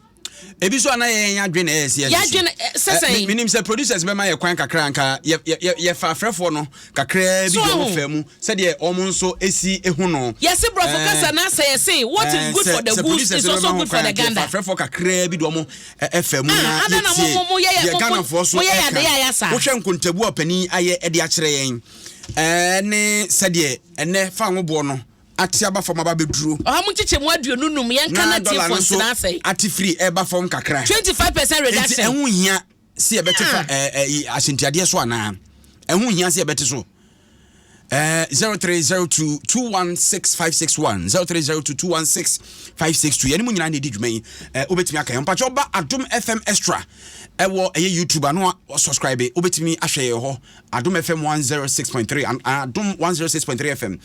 ebi so na ye adwene sesen minim se producers be ma ye kwan kakra nka ye fa frefo no kakra bi do fa mu se de omo nso esi ehu no yes bro focus na say what is good for the goose is also good for the gander frefo kakra bi do omo fa mu na ye Ghana for so ye ya sa wo hwe nkontabu opani aye de a kire yen ne se de ene fa ngobo no ati aba fom aba beduru mu chiche mu aduonu num yen kana ti fonts na say ati free eba fom kakra 25% reduction ehun hia si ebetefa asentiade so ana ehun hia si ebete so 0302216561 0302216562 yeni mu nyina na di dwuma obetimi aka mpacho ba Adom FM Extra ewo YouTube ano subscribe obetimi ahwe ho Adom FM 106.3 and Adom 106.3 FM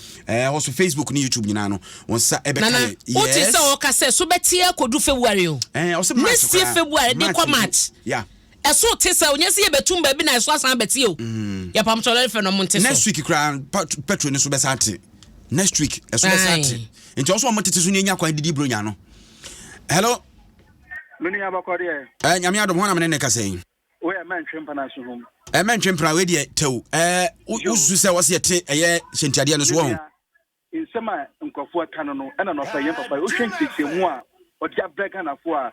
also Facebook ni YouTube nyina no wonsa ebeka yes oti se o ka se so betia kodu February o next February dey come match yeah eso tesa onye se ye betum ba bi na eso asan beti o ya pam tole fe no monte so next week kra petrol ni so besate next week eso besate nti also mo tete so ni nya kwan didi bro nya no hello mini abakori nyame Adom ho na me ne ka sen we man twempa na so hom man twempa we de tew usu se wo se te eye sentiade no so wo insema nkofo aka no ena no fa yen papa o hwentike mu a o dia breka na fo a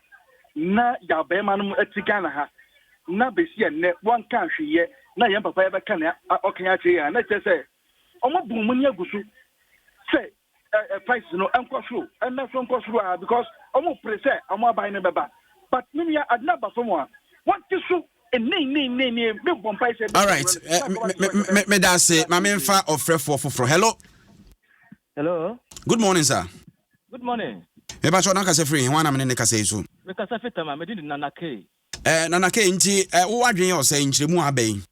na ya be ma no atika na ha na besi enne won kan hweye na yen papa be kan o kan ya ya na che se omo bu mu nya gusu se price no enkoso enna so enkoso because omo prese omo abai ne beba but me ya adna ba from one what to me bomb price. All right me da say ma me mfa ofrefo foforo hello hello good morning sir good morning Me ba cho na kase free ho na me ne kase so. Me kase fitama me di Nana K. Nana K nti wo wadwen yo say nkyeremu aben.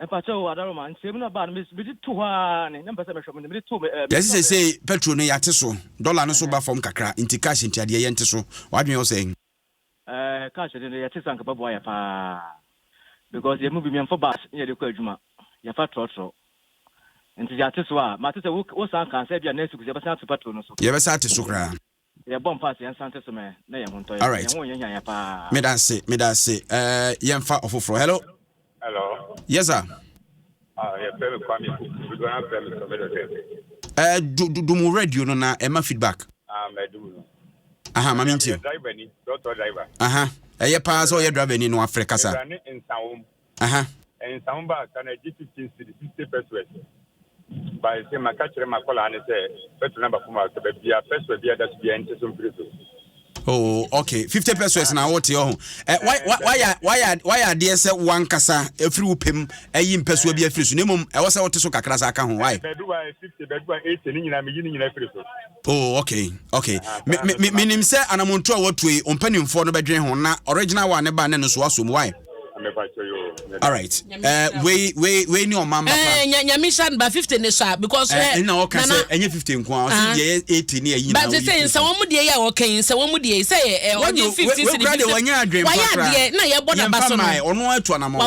E pa cho Adom man nkyeremu na ba me di to ha ne pese me hwem me di to me. Yes say petrol ne yate so, dollar no so ba form kakra, nti cash nti ade ye nte so. Wadwen yo say cash de yate sanka ba boya pa. Because ye move me am for bus, ye de kwa adwuma. Ye fa trotro. Nti yate so a, ma te se wo san kan se bia next week ye be san to petrol no so. Ye be sa te so kra. Ye bom pass ye san te so me na ye honto ye. Alright. Ye ho ye nya pa. Me da say. Ye mfa ofofro. Hello. Hello. Yes sir. Yeah, very kwame. We go have family do mu radio no na e ma feedback. I do. Aha, mami nti. Driver ni, doctor driver. Aha. Eye pa so ye driver ni no Africa sa. Rani in Saum. Aha. In Saum ba kana G15 50 pesos. By say my catcher my call and say petrol number for my be a pesos be that be into some price. Oh, okay. 50 pesos na what yo. Why are there say one kasa every upem eyi peso bi afiri so nemum e wo say what so kakra sa aka ho why? Bedua 50 bedua 80 ni nyina me yini nyina afiri so. Oh, okay. Me nim say anamonto a wotue ompanimfo no bedwen ho na original one ne ba ne no so asom why? All right. We ni o mamba pa. Nyamishan ba 50 ne so because na o ka say enye 50 nko a so ye 80 ne ayi na. But say nsa wo mu de ya o kan nsa wo mu de say onye 50 cedi. Why are na ye bona baso no. Ono atu na mo.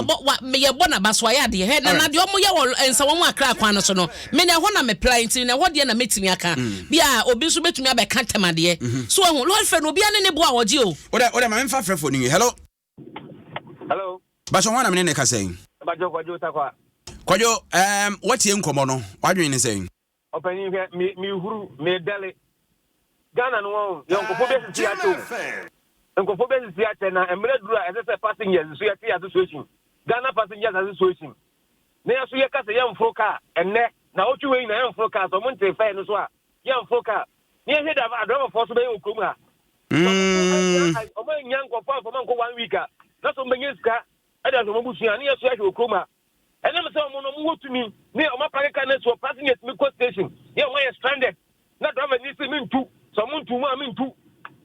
Ye bona baso why are he na de omo ye wo nsa wo mu akra kwan no so no. Me na ho na me plan ti na ho de na metimi aka. Bia obi so betumi abeka temade. So ho Lord fe no obi ane ne bo a woje o. Oda ma mfa frefo ni. Hello. Hello. Basho wana mene ne ka say. Bajo kwajo takwa. Kwajo what ye nkomo no? Wadwen ne say. Opani mi huru me dele. Ghana no yonkofo be sisi ato. Yonkofo be sisi ato na emre duru a ese passengers so yati association. Ghana passengers association. Na yaso ye kase ye mfro car enne na otwe na ye mfro car so monte fa no so a ye mfro car. Ni he da Adom for so be okrom ha. Omo nyankofo afọ manko 1 week a. Na so menyeska ada so mabusia ni yaso ya okroma ene me se omo no mo wotumi ni o mapake kan so passengers me co station ye o ye stranded na driver ni se mintu so muntu ma mintu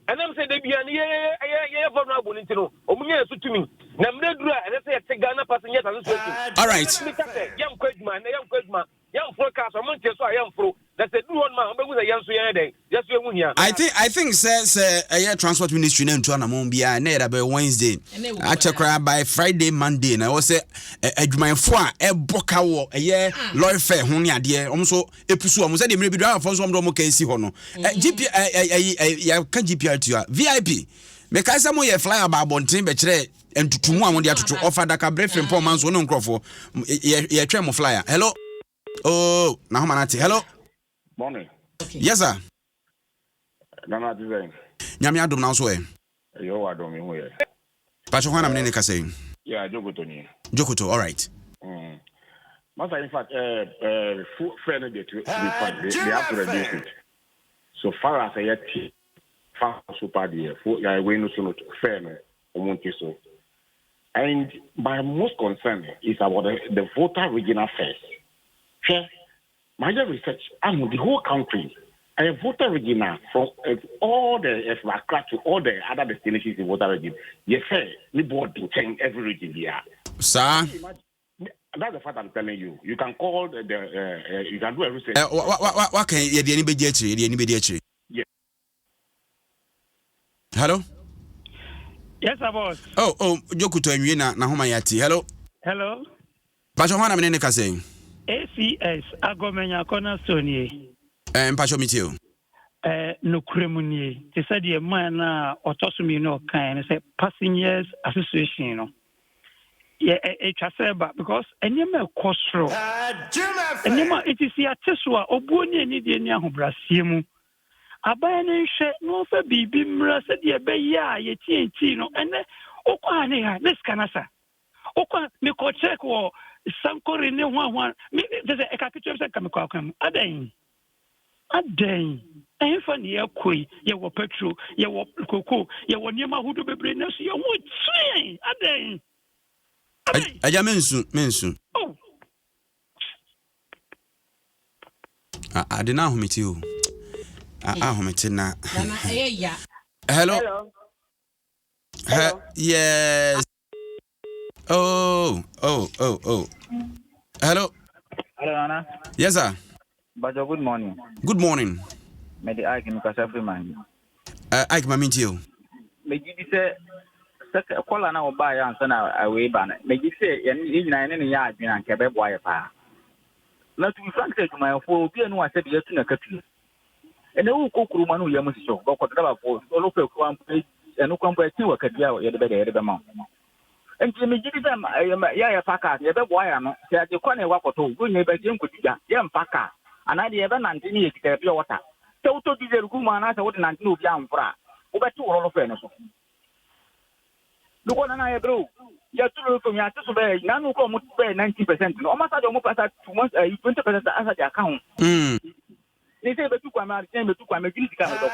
ene me se de bia ni ye vulnerable ni no o munye so tumi na mre duru ene se ye te Ghana passengers association. All right. Yam kwaduma yam forecast o munche so yam fro that say do one man o be say yam so ye dey yes we hu hia. I think says transport ministry na ntu anamon bia na era be Wednesday a chekra by Friday Monday na wo say adwumanfo a eboka wo lorry fare ho ne ade om so epusu om say de mre bi do afo so om do mo kan si ho no GP ya kan GPR to VIP me ka say mo ye flyer ba bonten be kire entutumu amode atoto offer daka brefrem po man so no nkrofo ye twa mo flyer. Hello. Oh, na ho manati. Hello. Morning. Okay. Yes sir. Nana design. Nyame Adom na so Yo Adom hu ye. Pacho hwana mene ka say. Yeah, Jogoto ni. Jokoto, all right. Master, in fact, fair no get to they have to reduce it. So far as I yet far super dear, for ya we no so fair no so. And my most concern is about the voter regional affairs. Sure, my research, the whole country, I have voter regional from all the Accra to all the other destinations in voter region. Yes, sir, we board in every region here. Sir. That's the fact I'm telling you. You can call you can do everything. What can you do? Anybody? Yeah. Hello. Yes, boss. Oh, Jokuto and na homa yati. Hello. Pacho hwana mene ka say. ACS agomenya cornerstone. Pacho mitio. No kremunie. They said the man otosumi no kind say passengers association no. Yeah, because enyema kosro. Enyema it is ya teswa obuoni ni de ni ahobrasie mu. Abaya ne hwe no fa bibi mra se de be ya ye tienti no ene okwa ne ha this kanasa. Okwa me ko check wo sankore ne hwa me say e ka kitu se kam kwa kwam. Aden. Enfa ne yakoi ye wo petrol, ye wo koko, ye wo niema hudu bebre na so ye wo twen. Aden. Aja mensu. Oh. Adena humiti o. Hometina. Hello. Yes. Oh. Hello. Hello, Anna. Yes, sir. But good morning. Good morning. May the Ike because every man. Ike, my meet you. May you say, call an hour by answer away banner. May you say, in any yard and Quebec wire pa. Not to be frank, to my four, no, I said, yes, in a country. And the cook woman who you must show, go for the for local company and no compare to a career at the better amount. And Jimmy Gibson, I am a packer, the other wire, said the corner walk or two, good neighbor Jim could be young packer, and I never nanti to your water. So to be the woman as I wouldn't know young fra, over 2 all of fairness. Look what I bro. You are from your sister, none who come to pay 90%. Almost I don't pass 20% as the account. They say, but you come out, same to come against the camera.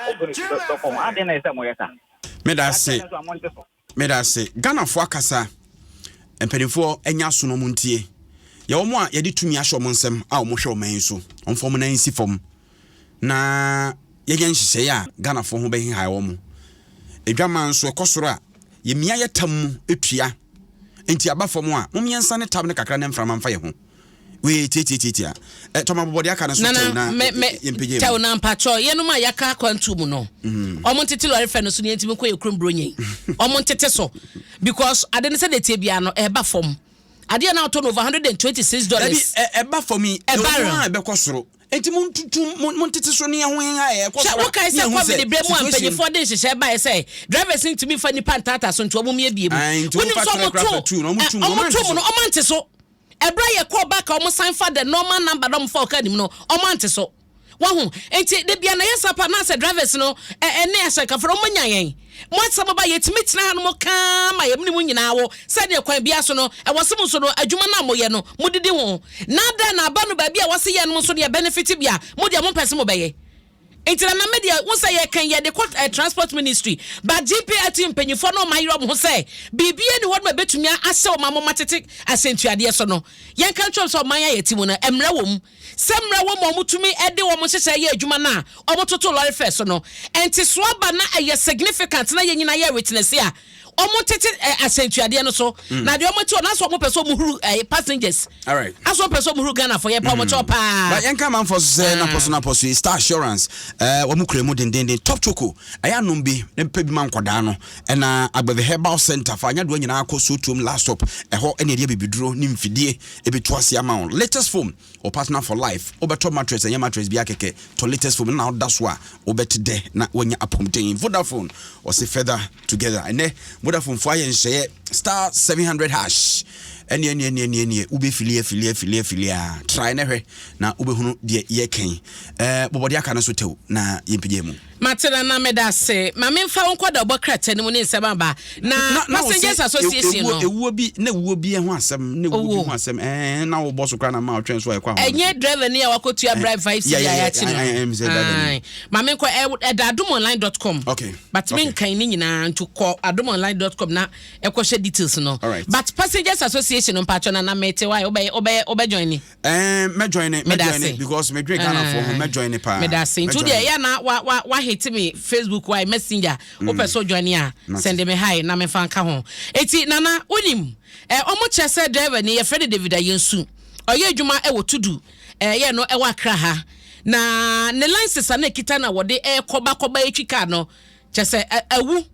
I didn't say, Meda say, Ghana for Kasa, and Penifo, and Yasuno Muntie. Your one, Yadi to me, Asho Monsem, our Mosho Mainso, on Form and Form. Na, Yagan say, Ghana for whom being high omo. A drama so Kosura, Yemia Tamu, Utria, and Tiaba for moi, Mumian San Tabna Cranem from Amfire. We tititia. Toma body aka na so na me tell na mpacho ye no ma yaka kwantu mu no omontete lori fe no so ne ntimi ko ekrum bronye omontete so because ade ne se de tie bia no e ba fom ade na auto over $126 e ba for me e ba ko soro enti montete so ne ho en a ko soro kai se ko be de bremu ampanyi for de hyehyɛ ba e say drivers ntimi fa ni pantata so ntwo mum ye bie mu woni so mo omante so Ebra ye call back almost sign for the normal number dom for kanim no omante so wahu enti de bia na yesapa na se drivers no ene asaka for omanya yen mo asaba ba yetimi tena no mo ka ma yemni mu nyina wo se de kwan bia so no e wosem so no adwuma na mo ye no mo didi ho na da na ba no ba bia wose ye no so de benefit bia mo de mo pese mo beye Intina na media won say ye kan ye de transport ministry but GPA team penyifo no mayro mo say bibie ni won ma betumi ahye o mamo matete asentuade so no yen kan tro so man ya timu na emra wom semra wom o mutumi e de wo mo hyehyɛ ye adwuma na o mototo lorry first no enti so aba na ye significant na ye nyina ye witness ya omo tete asentuade no so na de omo ti o na so omo person mu huru passengers all right aso person mu huru Ghana for ye pa omo chopa but yen kan man for say na personal policy star assurance wo mu kremu den top choco aya nom bi ne pa bi man koda no na agbave herbal center fa anya do nyina akoso tuom laptop ho ene de bibiduro ni mfidie ebetu ase amount latest foam or partner for life obeto mattress anya mattress bi akeke to latest foam na that's why obet de na wonya apomten Vodafone or say further together ene Vodafone fire and star 700 hash any ube filia try na ube hunu de ye ken bobodi aka na so tew na yempije mu matela na medase ma memfa wonkoda obokrata ni mu ne nsema ba na passengers association no ewuo bi ho asem ho asem na wo boss kra na ma otwen so ekwa ho enye driver ni ya wakotua bribe 5 cedi ya chi no ma menko adomonline.com okay but men kan ni nyina nto call adomonline.com na ekwohwe details no but passengers association no patcho na mete why obe join ni me join because me drink Ghana for me join pa medase nto de ya na wa hit me Facebook why messenger opeso join ya send me hi na me fanka ho eti nana onim omo chese driver ni ye Fred David Ayensu oye adwuma e wo tudu ye no e wa kra ha na ne license na kita na wode koba etwika no chese awu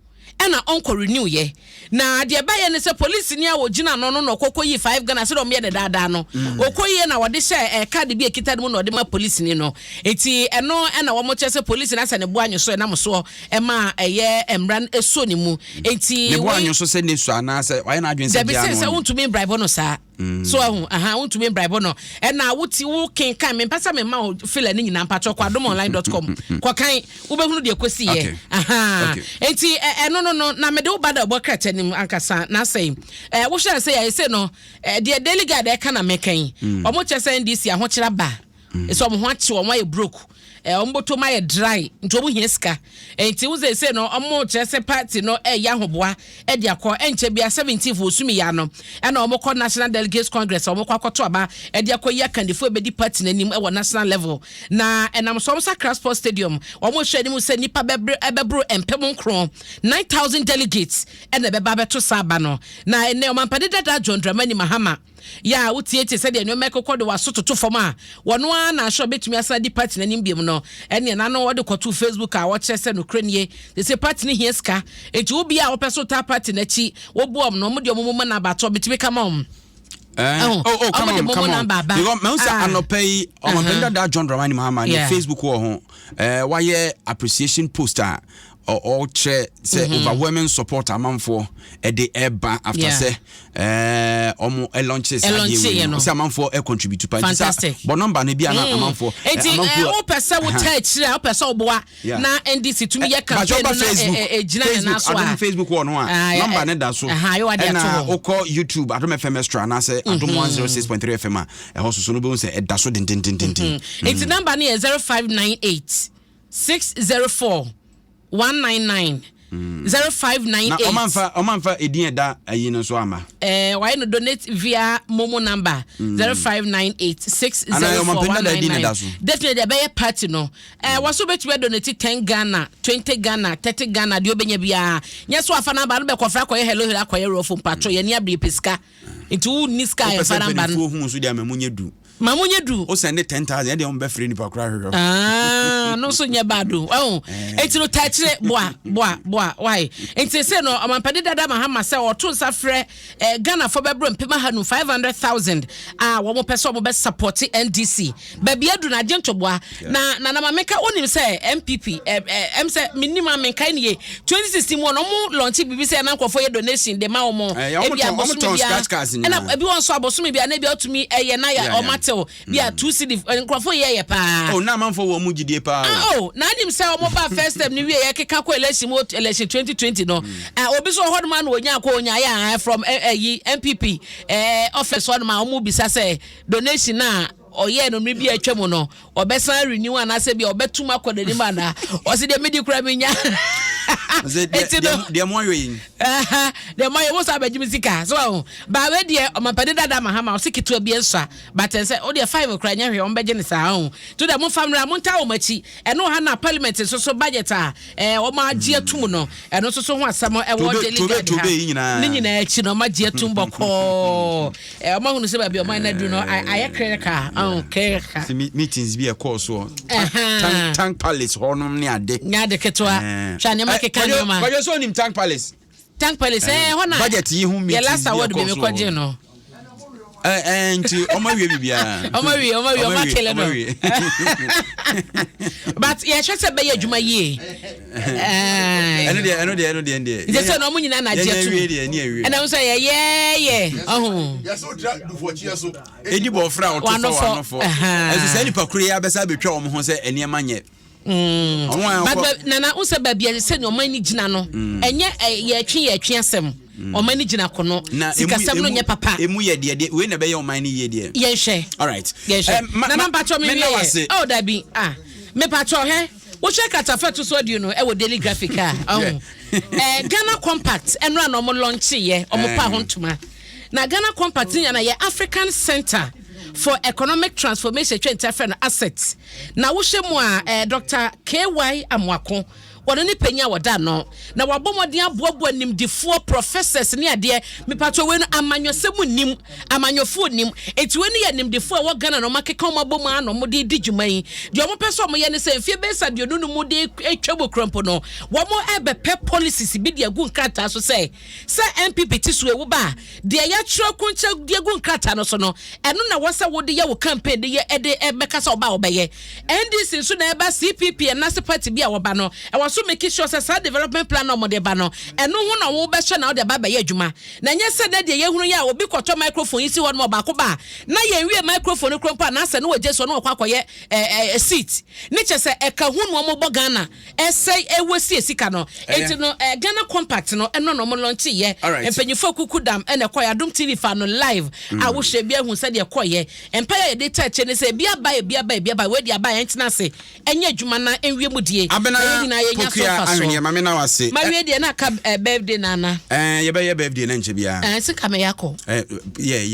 ena onko renew ye na de ba ye ne se police ni a wo gina no kokoyi 5 Ghana se do me de dada no okoyi na wode she card bi ekita mu no de ma police ni no eti eno ena wo mo chese police na se ne bo anyo so na mo so e ma eye emran eso ni mu eti ne bo anyo so se ne so ana se wa na adwen se bia no se untumi bribe no sa so untumi bribe no ena wuti wo kenkan me pasa me ma feel ni nyina mpacho kwa adomonline.com kwa kan wo behunu de kosi ye eti no na me de wo bada obokrata nim ankasa na say wo hwe say ya say no de delegate e kana mekan omo chese ndisi ahokira ba so omo ho ache omo e broke omboto ma ye dry nto mu hieska enti wo say no omo chese party no ya hoboa e dia ko enche bia 17th osumi ya no e na omo National Delegates Congress omo kwakoto aba e dia ko ya kandifo be di party nanim e wo national level na enam so Sakra Sports Stadium omo hwani mu se nipa bebro empem nkron 9000 delegates e na beba beto saba no na ene omampade dada John Dramani Mahama ya utiete said no make ko do waso toto fom a wono a na sho betumi asa di party nanim biem no ene na no wode ko to Facebook a wo chese no kranie they say party ni hieska enti obi a wo peso ta party na chi wo boom no mo de omo na bato betumi come on. Come on. Because me say anopai omo da John Dramani Mahama ni Facebook wo ho why appreciation poster or che say overwhelming support amanfo e de eba after say omo launches say amanfo e contribute to party but number na bia na amanfo o pesa wo touch o pesa oboa na NDC tumi ye campaign na ejina na so a Facebook wo no a number na da so na o call YouTube Adom FM Extra na say Adom 106.3 FM e ho so no be say e da so din it's number na 0598 604 199 0598 omanfa edin da ayi no so ama why no donate via Momo number 0598604199 definitely be party no waso betu donate 10 Ghana 20 Ghana 30 Ghana de obenya bia nya so afa na ba no be kofra koye hello akoye rofo mpatro ye ne abri peska into niska e fara mba no hu so dia mamunye du o send 10,000 e de on be free ni pa kra hwehwe no so nya bado enti no tachire boa why enti say no amampade dada Mahama say oto nsa frɛ Ghana for bebro mpema hanu 500,000 wo mo pese wo be support NDC ba bia du na agento boa na mameka onim say MPP say minimum menkai ne 2016 mo no mo launch bibi say na nkofo ye donation de ma wo mo e bia mo scratch cards ni na e bi won so aboso bia na bia otumi eye na ya o bia 2 cedi nkofo ye pa na manfo wo mu gidie pa na nim say o mo ba first time ni wie ye keka ko election 2020 no obi so hod man wo nya ko onya ya from MPP office one ma o mu bisa say donation na oye no bi atwam no obesan renew anase bia obetum akodani ma na o se de medi kura menya de mo yoyin de mo yo sa bagim sika so ba we de omampade dada Mahama o sikitu bi ensa but say o de 5 kura nya hwe o beje ne sa ho to de mo family mo nta o machi eno ha na parliament so budget o ma gie atum no eno so ho asam e wo delegate ni nyina achi no ma gie atum boko o ma hunu se ba bi o ma na du no aye kreka okay meetings be a course so tank palace honum ni ade nya de ketwa chane makeka no ma but you so nim tank palace hona budget yi hu meetings last award be me kwaje no nti omawie bibia omawie omakele no but ye chese be adwuma yie eno de nje se no munyina na je tu ena wo say ye ya so dra du for chia so edi bo fra o to so eso se ni pakure ya besa betwa o mo ho se eniema nye but nana wo se ba bia se no man ni gina no enye ye atwe asem o mani gina kono sikasam no nye papa emu ye de we na be ye o mani ye de ye hwe all right na number to me oh dabi me patro he wo hwe katafeto so adu no e wo daily graphic Ghana Compact enra no mo launch ye o mo pa ho ntoma na Ghana Compact na ye African Center for Economic Transformation Trend Assets na wo hwe mu a Dr. KY Amwako wono ni penya woda no na wabomodin aboabo nimdifo professors ni ade mepato we no amanyosemu nim amanyofo nim eti we ni ya nimdifo a wo Ghana no makeka mabom ano mo de djuman de omo peso mo ye ne se fie be sadio no mo de etwabo krompo no wo mo ebe pe policies bi de agu nkrata so se MPP tisu ewu ba de ya tro kunche de agu nkrata no so no eno na wo se wo de ye wo campaign de ye ede ebeka so ba obeye NDC so na eba CPP na se party bi a wo ba no e so make sure say development plan no mo de ba no eno ho na wo be hye na wo de ba ba ye adwuma na nye se na de ye hunu ya obi kwoto microphone yi si ho no ba ko ba na ye nwie microphone krompa na se no we jeso no kwakoye seat ni che se e ka hunu mo bo Ghana say ewesi esika no enti no Ghana compact no eno no mo launch ye empanyifo kukudam ene koy Adom TV fa no live a wo hye bia hu se de koye empire de touch ne se bia ba we de aba entina se enye adwuma na enwie mu die nyina ye nya so fa so ma me na wase ma we de na ka birthday nana ye be birthday na nche bia sika me yakọ